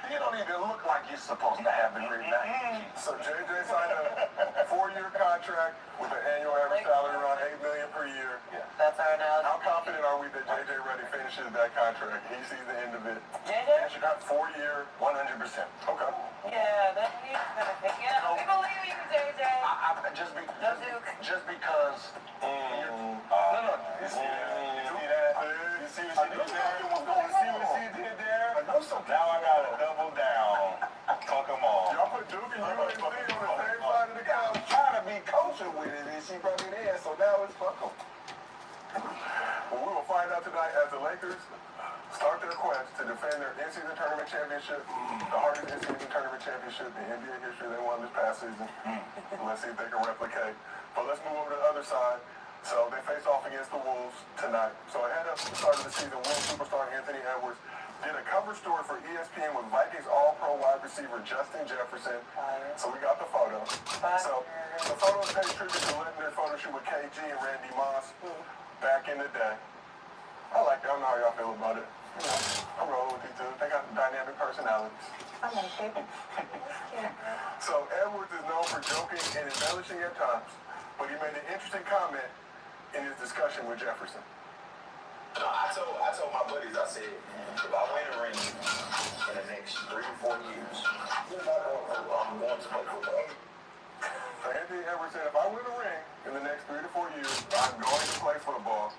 You don't even look like you're supposed to have the great mac and cheese. So JJ signed a 4-year contract with an annual average salary around $8 million per year. That's our analogy. How confident are we that JJ Redick finishes that contract? He sees the end of it. JJ? Yes, you got 4-year, 100%. Okay. Yeah, we believe you, JJ. Just because. No. You see that? You see what she did there? You see what she did there? I know something. Now I gotta double down. Fuck them all. Y'all put put Duke and UNC on the same side of the couch. I'm trying to be coaching with it, and she brought me there, so now it's fuck 'em. Well, we will find out tonight as the Lakers start their quest to defend their in-season tournament championship, the hardest in-season tournament championship in NBA history. They won this past season. Let's see if they can replicate. But let's move over to the other side. So they face off against the Wolves tonight. So ahead of the start of the season, Wolves superstar Anthony Edwards did a cover story for ESPN with Vikings All-Pro wide receiver Justin Jefferson. So we got the photo. So the photos pay tribute to legendary photo shoot with KG and Randy Moss back in the day. I like that. I don't know how y'all feel about it. You know, I'm rolling with these two. They got dynamic personalities. I like it. So Edwards is known for joking and embellishing at times, but he made an interesting comment in his discussion with Jefferson. I told my buddies, I said, if I win a ring in the next 3 to 4 years, I'm going to play football. So Anthony Edwards said, if I win a ring in the next 3 to 4 years, I'm going to play football.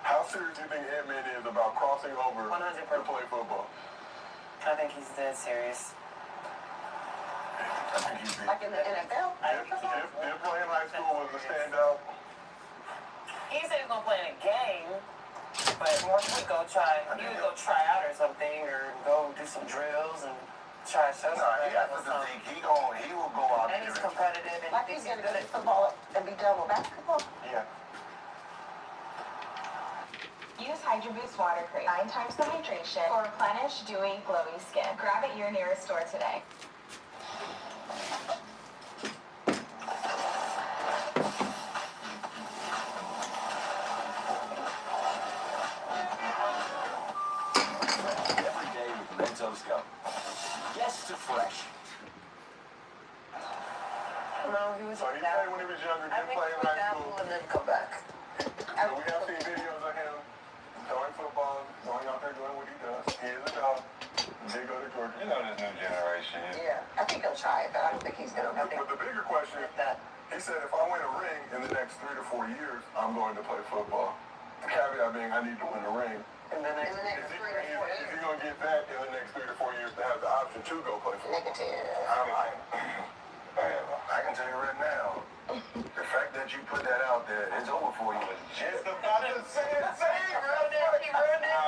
How serious do you think Edman is about crossing over 100%. to play football? I think he's dead serious. I think he's Like in the NFL? If playing high school was a standout. He said he's gonna play in a game, but once we go try, he would go try out or something, or go do some drills and try to show Nah, he has something. to think he will go out And there. he's competitive and Like he he's thinks gonna he's good get at football and be done with basketball. Yeah. Use Hydro Boost Water Cream 9 times the hydration for replenish, dewy, glowy skin. Grab at your nearest store today. Every day with Mentos Gum. Yes to fresh. No, he was So he played when he was younger, I didn't think play he in went high down school. and then come back. So we have seen videos of him throwing football, going out there doing what he does. He is a dog. He did go to Georgia. You know this new generation. Yeah, I think he'll try it, but I don't think he's gonna. I think But the bigger question, that. he said, if I win a ring in the next 3 to 4 years, I'm going to play football. The caveat being, I need to win a ring. And then In the next Is 3 to 4 he years. going to get that in the next 3 to 4 years to have the option to go play football? Negative. I can tell you right now, the fact that you put that out there, it's over for you. Just about to say the same. I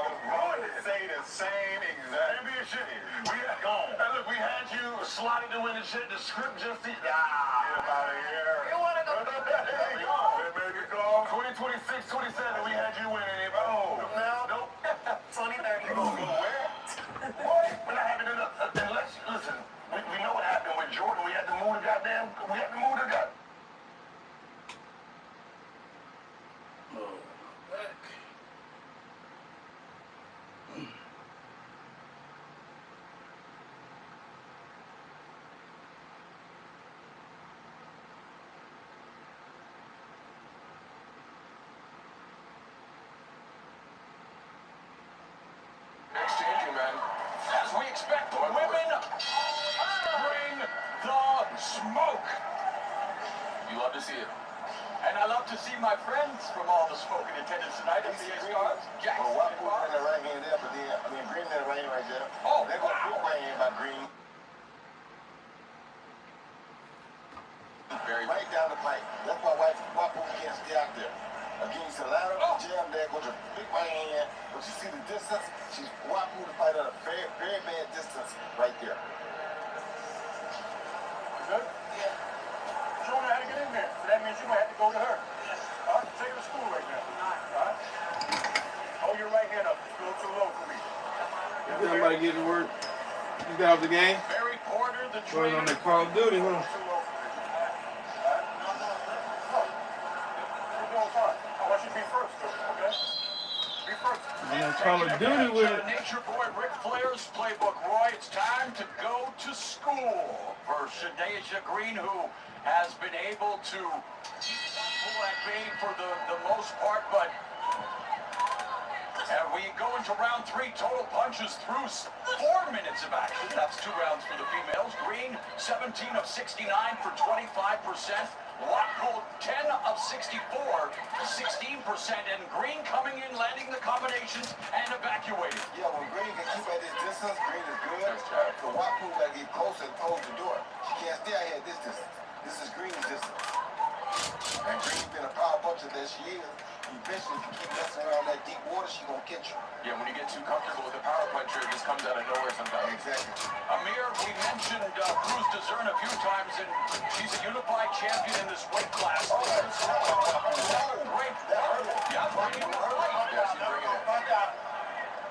was going to say the same exact shit. We had gone. Hey, look, we had you slotted to win the shit. The script just get out of here. You wanna go? There you go. That made it go. 2026, 27, we had you winning it. Oh, nope. 2030. You gonna go where? What? We're not having enough. Unless, listen, we know what happened with Jordan. We had to move the goddamn. Exchanging, man. As we expect, the women bring the smoke. You love to see it. And I love to see my friends from all the smoke in attendance tonight at the Stars. Jackson. Well, what put in the right hand there, but then, Green in the right hand right there. Oh, They're going to put right hand by Green. Very Right down the pipe. That's why Wapu can't stay out there. Against the ladder, jam there, goes a big right hand. But you see the distance? She's Wapu to fight at a very, very bad distance right there. Good? Yeah. Show her how to get in there. So that means you might have to go to her. All right? Take her to school right now. All right? Hold your right hand up. It's a little too low for me. Everybody get to work. You got off the game? Barry Porter, the Going on that Call of Duty, huh? Too low for me. All right? No. You're doing fine. I want you to be first, okay? Be first. On that Call of Duty with it. Nature Boy Ric Flair's playbook, Roy. It's time to go to school for Shadeja Green, who has been able to pull that bait for the most part, but And we go into round 3, total punches through 4 minutes of action. That's 2 rounds for the females. Green, 17 of 69 for 25%. Watpool, 10 of 64, 16%. And Green coming in, landing the combinations and evacuating. Yeah, when Green can keep at this distance, Green is good. The Watpool got to get closer and close the door. She can't stay out here at this distance. This is Green's distance. And Green's been a power puncher that she is. Eventually, if you keep messing around that deep water, she gonna catch you. Yeah, when you get too comfortable with the power puncher, it just comes out of nowhere sometimes. Exactly. Amir, we mentioned Cruz Dezern a few times, and she's a unified champion in this weight class. Oh, that's great. That hurt her. Yeah, bringing her weight. Yeah, she's bringing it.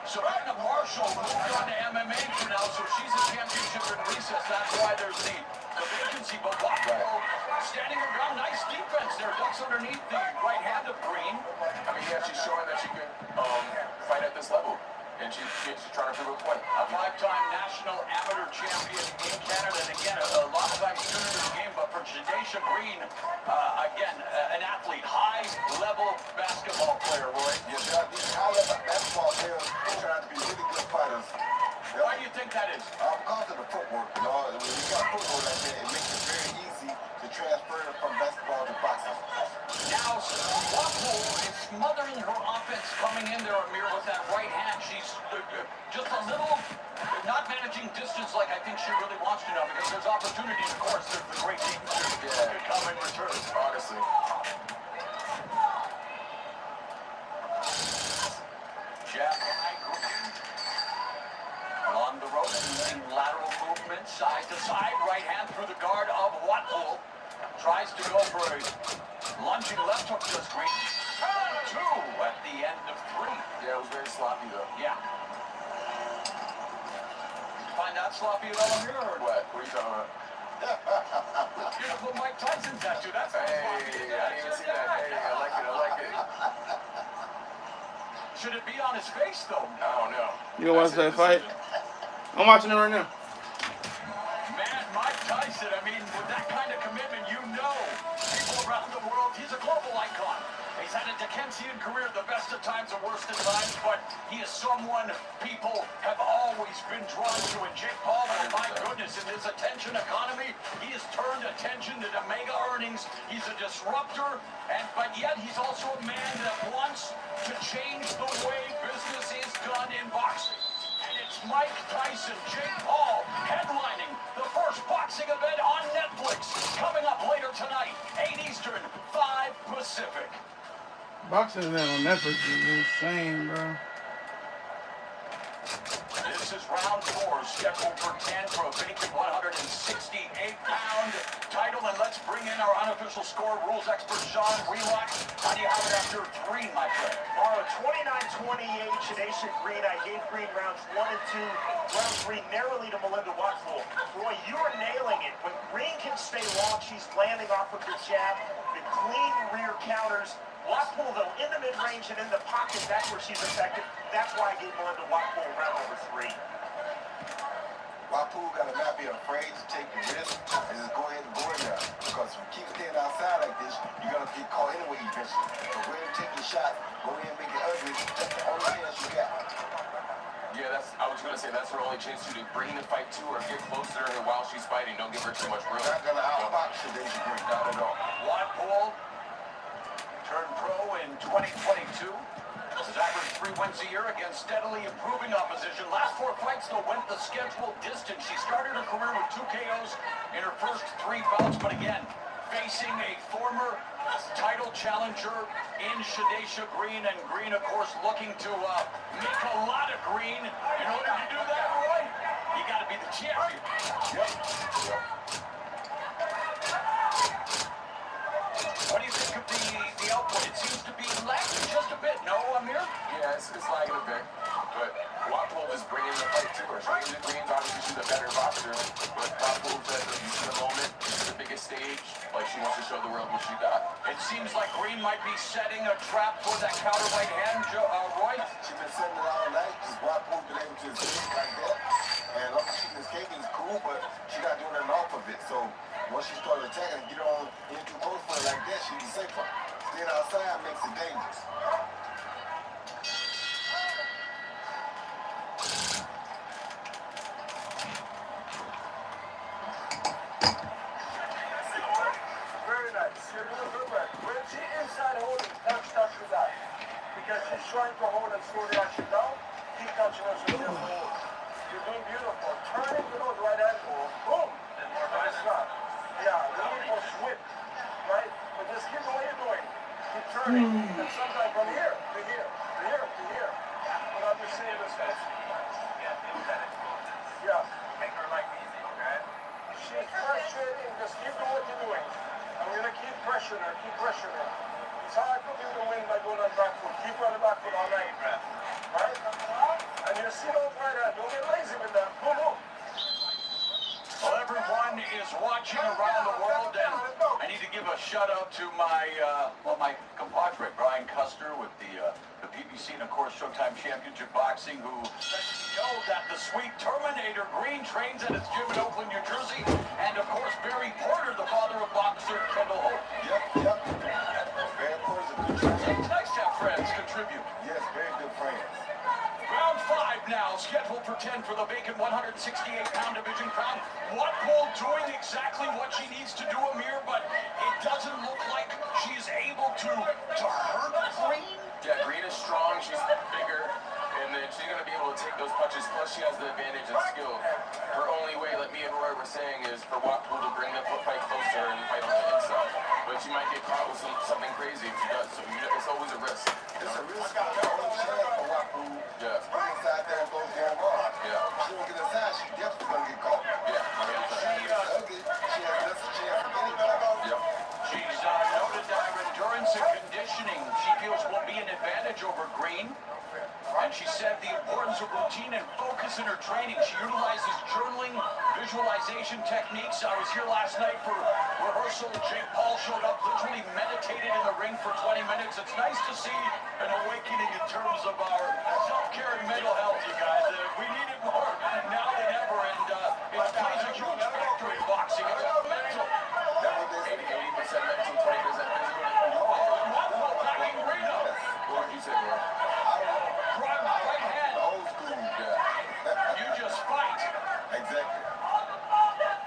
Savannah Marshall moved on to MMA for now, so she's a championship in recess. That's why there's the vacancy. But Watpool standing around, nice defense there. Ducks underneath the right hand of Green. I mean, yeah, she's showing that she can fight at this level. And she's trying to prove a point. A 5-time national amateur champion in Canada. And again, a lot of times sooner in the game, but for Jadaisha Green, again, an athlete, high-level basketball player, Roy. Yeah, these high-level basketball players are trying to be really good fighters. Why do you think that is? Because of the footwork. You know, when you got footwork like that, it makes it very easy to transfer from basketball to boxing. Now, Watpool is smothering her offense coming in there, Amir, with that right hand. She's just a little not managing distance like I think she really wants to now, because there's opportunities, of course. There's the great team could come in return. Honestly. Jab high Green. Along the rope, using lateral movement, side to side, right hand through the guard of Watpool. Tries to go for a lunging left hook, just Green. 2 at the end of 3. Yeah, it was very sloppy, though. Yeah. Find that sloppy at all, Amir, or What? What are you talking about? beautiful Mike Tyson tattoo? That's not Hey, sloppy. I didn't even see that. Hey, I like it. Should it be on his face, though? I don't know. You gonna watch that fight? I'm watching it right now. Man, Mike Tyson, I mean, with that kind of commitment, you know people around the world, he's a global icon. He's had a Dickensian career, the best of times, the worst of times, but he is someone people have always been drawn to. And Jake Paul, oh my goodness, in this attention economy, he has turned attention to the mega earnings. He's a disruptor, but yet he's also a man that wants to change the way business is done in boxing. And it's Mike Tyson, Jake Paul, headlining the first boxing event on Netflix. Coming up later tonight, 8 Eastern, 5 Pacific. Boxing event on Netflix is insane, bro. This is round 4, scheduled for 10 for a vacant 168-pound title. And let's bring in our unofficial score rules expert, Sean Relock. How do you have it after 3, my friend? 29-28, Jadaisha Green. I gave Green rounds 1 and 2. Round 3 narrowly to Melinda Watpool. Roy, you are nailing it. When Green can stay long, she's landing off of the jab. The clean rear counters. Watpool, though, in the mid-range and in the pocket, that's where she's effective. That's why I gave Melinda Watpool round number 3. Watpool got to not be afraid to take the risk and just go ahead and go in there. Because if you keep staying outside like this, you're going to get caught anyway eventually. So go ahead and take your shot. Go ahead and make it ugly. That's the only chance you got. Yeah, I was going to say that's her only chance to bring the fight to her, get closer to her while she's fighting. Don't give her too much room. Not going to outbox Jadaisha Green. Not at all. Watpool turned pro in 2022. Has averaged 3 wins a year against steadily improving opposition. Last 4 fights, though, went the scheduled distance. She started her career with 2 KOs in her first 3 bouts, but again, facing a former title challenger in Jadaisha Green, and Green, of course, looking to make a lot of green. In order to do that, Roy, you got to be the champion. Yep. What do you think of the output? It seems to be lagging just a bit, no, Amir? Yeah, it's lagging a bit. But Watpool is bringing the fight to her. Jadaisha Green's obviously she's a better boxer. But Watpool says that you see the moment, you see the biggest stage, like she wants to show the world what she got. It seems like Green might be setting a trap for that counter right hand, Roy. She's been setting it all night. Because Watpool's been able to escape like that. And she can escape is cool, but she's not doing nothing off of it. So once she started attacking, get on in too close for her like that, she'll be safer. Staying outside makes it dangerous. You're doing good work. When she inside holding, touch with that. Because she's trying to hold and slow the action down. Keep touching her so she doesn't hold. You're doing beautiful. Turning to those right ankle. Boom! Nice shot. Yeah, we need more whip. Right? But just keep the way you're doing. Keep turning. And sometimes from here to here, to here, to here. Without you seeing this face. Yeah. Make her life easy, okay? She's frustrating. Just keep doing what you're doing. I'm going to keep pressuring her. Keep pressuring her. It's hard for you to win by going on back foot. Keep running back foot all night. Right? And you see those right hand. Don't get lazy with that. Boom, boom. Well, everyone is watching around the world, and I need to give a shout out to my my compadre Brian Custer with the PBC and of course Showtime Championship Boxing, who lets me know that the sweet Terminator Green trains at his gym in Oakland, New Jersey, and of course Barry Porter, the father of boxer Kendall Holt. Yep. Barry Porter's a good trainer. It's nice to have friends contribute. Yes, very good friends. Round 5 now, scheduled for 10 for the vacant 168-pound division crown. Watpole doing exactly what she needs to do, Amir, but it doesn't look like she's able to hurt Green. Yeah, Green is strong, she's bigger, and then she's going to be able to take those punches, plus she has the advantage of skill. Her only way, like me and Roy were saying, is for Watpole to bring the fight closer and fight on the inside. But she might get caught with something crazy if she does, so it's always a risk. It's a risk. Yeah. Go inside there and go down raw. Yeah. She don't get inside, she definitely gonna get caught. Yeah. She has less chance of getting caught. Yep. She's noted that her endurance and conditioning, she feels, will be an advantage over Green. And she said the importance of routine and focus in her training. She utilizes journaling, visualization techniques. I was here last night for rehearsal. Jake Paul showed up, literally meditated in the ring for 20 minutes. It's nice to see an awakening in terms of our self-care and mental health, you guys. We need it more now than ever, and it plays a huge factor in boxing. It's all mental. 80% mental, 20% physical. Watpole backing Green up. What would you say, Roy? Right hand. Old school. Yeah. You just fight. Exactly.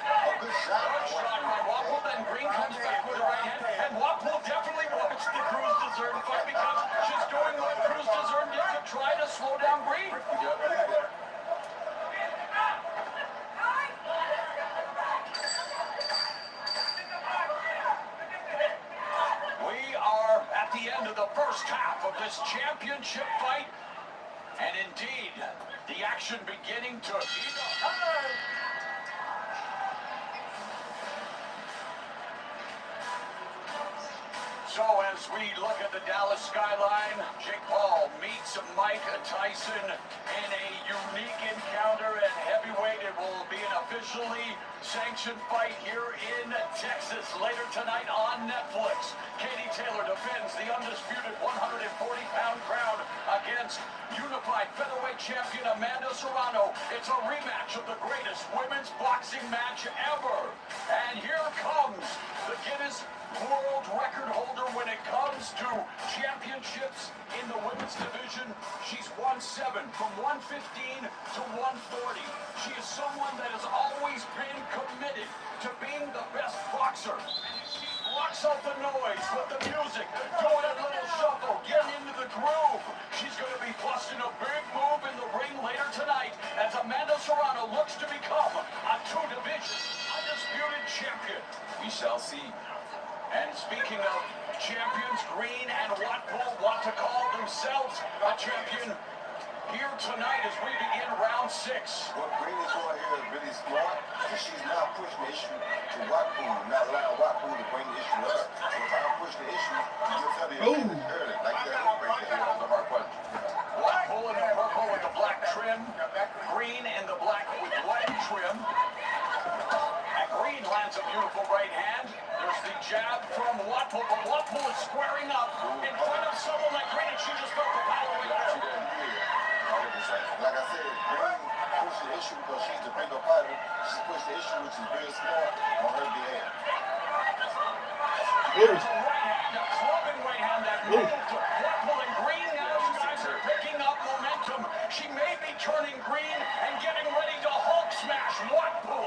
A good shot. Good shot by Watpole, then Green comes back with a right hand, and Watpole definitely watched the Cruz Dessert fight because she's doing what Cruz Dessert did to try to slow down Green. We are at the end of the first half of this championship fight, and indeed, the action beginning to heat up. So as we look at the Dallas skyline, Jake Paul meets Mike Tyson in a unique encounter at heavyweight. It will be an officially sanctioned fight here in Texas later tonight on Netflix. Katie Taylor defends the undisputed 140-pound crown against unified featherweight champion Amanda Serrano. It's a rematch of the greatest women's boxing match ever. And here comes the Guinness World Record holder when it comes to championships in the women's division. She's won 7 from 115 to 140. She is someone that has always been committed to being the best boxer. She blocks out the noise with the music, doing a little shuffle, getting into the groove. She's going to be busting a big move in the ring later tonight as Amanda Serrano looks to become a 2-division undisputed champion. We shall see. And speaking of champions, Green and Watpole want to call themselves a champion here tonight as we begin round 6. What Green is doing here is really smart, because she's not pushing the issue to Watpole, not allowing Watpole to bring the issue to her. So if I push the issue, you give her the advantage early, like that hook right there. That was a hard punch. Watpole in the purple with the black trim, Green in the black with white trim. And Green lands a beautiful right hand. There's the jab from Watpole, but Watpole is squaring up in front of someone like Green, and she just felt the power right there. She did. 100%. Like I said, Green pushed the issue because she's the bigger fighter. She pushed the issue, which is very smart on her behalf. There's a right hand, a clubbing right hand that moved Watpole, and Green now, you guys are picking up momentum. She may be turning Green and getting ready to Hulk smash Watpole.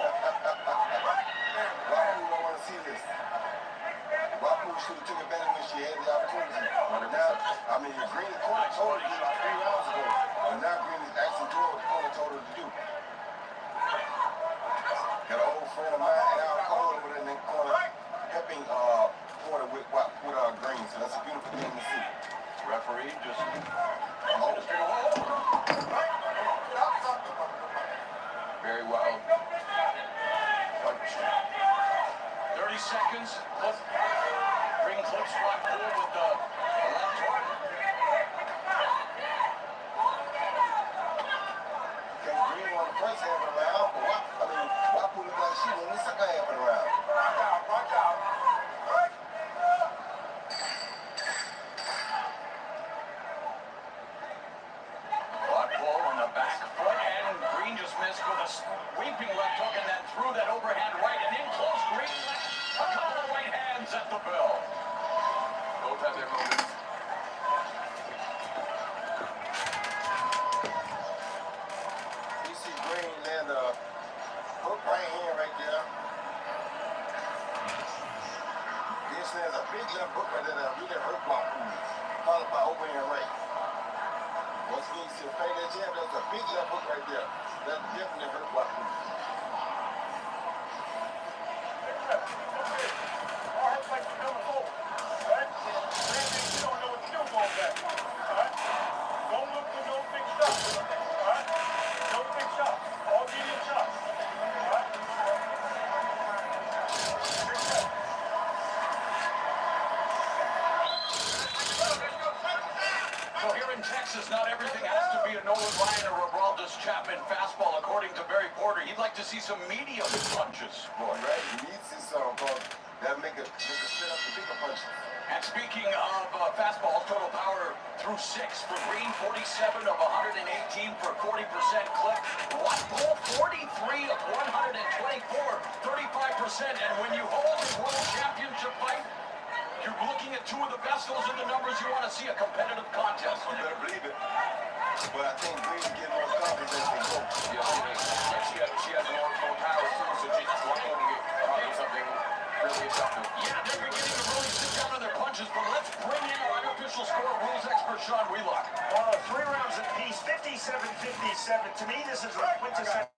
Watpole don't want to see this. Watpole should have took advantage when she had the opportunity. But now, I mean, Green told her to do like 3 rounds ago. But now Green is actually doing what the corner told her to do. Got an old friend of mine, Al Cole, over in the corner, helping Porter with Green. So that's a beautiful thing to see. Referee just very wild. 30 seconds. Look. Green clips block pull with the left hook. Okay, Green on the first half of the round, but Wapu looked like she won the second half of the round. Watch out. Block pull on the back foot, and Green just missed with a sweeping left hook, and then threw that overhand right, and in close, Green left a couple of right hands at the bell. Both have their moments. You see Green land a hook right hand right there. Then she lands a big left hook right there that really hurt Wapu, followed by overhand right. Once again, you see the fade that jab, that's a big left hook right there. That definitely hurt Wapu. So here in Texas, not everything has to be a Nolan Ryan or a Aroldis Chapman fastball. According to Barry Porter, he'd like to see some medium punches. Boy, right? He needs his because that'll make it set up the bigger punches. And speaking of fastballs, total power through 6 for Green, 47 of 118 for 40% clip. What pull? 43 of 124, 35%. And when you hold a world championship fight, you're looking at two of the best. Those are the numbers you want to see, a competitive contest. You better believe it. But I think Green's getting more confidence as they go. Yeah, she has more power too, so she's looking to get probably something really effective. Yeah, they're beginning to really sit down on their punches, but let's bring in our unofficial score rules expert, Sean Wheelock. 3 rounds apiece, 57-57. To me, this is a quintessential.